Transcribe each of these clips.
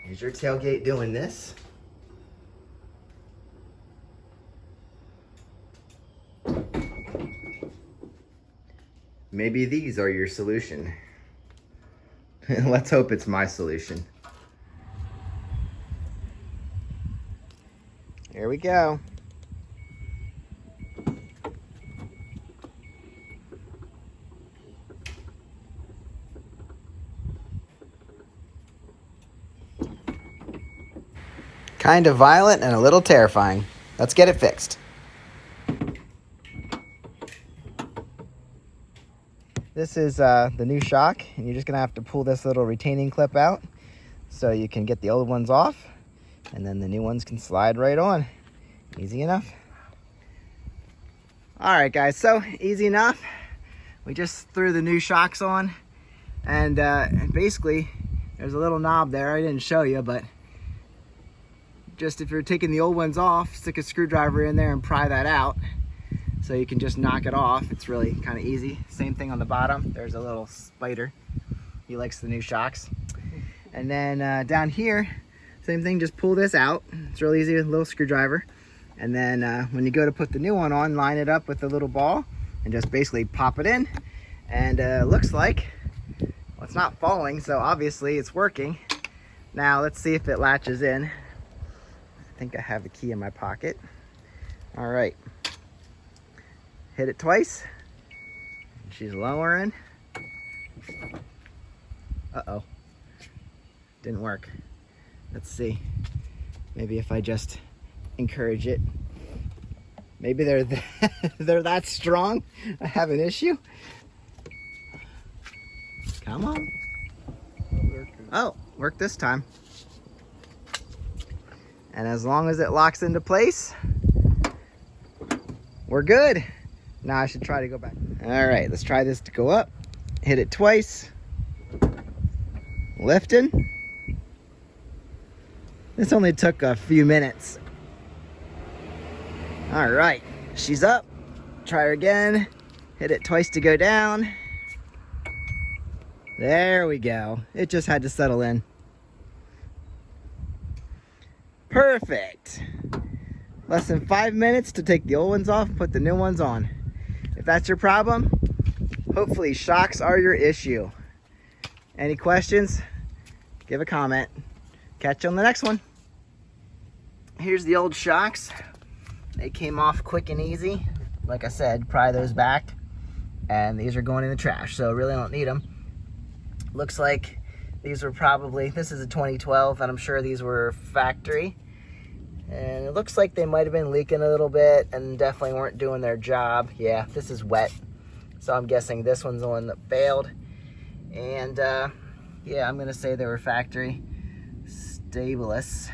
Here's your tailgate doing this. Maybe these are your solution. Let's hope it's my solution. Here we go. Kind of violent and a little terrifying. Let's get it fixed. This is the new shock, and you're just gonna have to pull this little retaining clip out so you can get the old ones off, and then the new ones can slide right on. Easy enough. All right, guys, so easy enough. We just threw the new shocks on, and basically there's a little knob there. I didn't show you, but just if you're taking the old ones off, stick a screwdriver in there and pry that out so you can just knock it off. It's really kind of easy. Same thing on the bottom. There's a little spider. He likes the new shocks. And then down here, same thing, just pull this out. It's real easy with a little screwdriver. And then when you go to put the new one on, line it up with the little ball and just basically pop it in. And looks like, well, it's not falling, so obviously it's working. Now let's see if it latches in. I think I have the key in my pocket. All right. Hit it twice. She's lowering. Uh-oh. Didn't work. Let's see. Maybe if I just encourage it. Maybe they're they're that strong. I have an issue. Come on. Oh, worked this time. And as long as it locks into place, we're good. Now I should try to go back. All right, let's try this to go up. Hit it twice. Lifting. This only took a few minutes. All right, she's up. Try her again. Hit it twice to go down. There we go. It just had to settle in. Perfect. Less than 5 minutes to take the old ones off and put the new ones on. If that's your problem, hopefully shocks are your issue. Any questions? Give a comment. Catch you on the next one. Here's the old shocks. They came off quick and easy. Like I said, pry those back. And these are going in the trash, so really don't need them. Looks like these were probably, this is a 2012, and I'm sure these were factory. And it looks like they might have been leaking a little bit and definitely weren't doing their job. Yeah, this is wet. So I'm guessing this one's the one that failed. And yeah, I'm gonna say they were factory. Stabilis.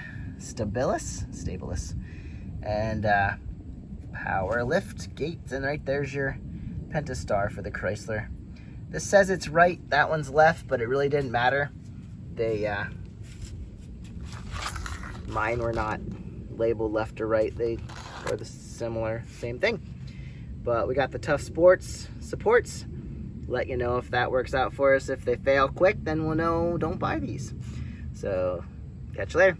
And power lift gates. And right there's your Pentastar for the Chrysler. This says it's right, that one's left, but it really didn't matter. They, mine were not labeled left or right. They are the same thing. But we got the Tough Sports supports. Let you know if that works out for us. If they fail quick, then we'll know don't buy these. So catch you later.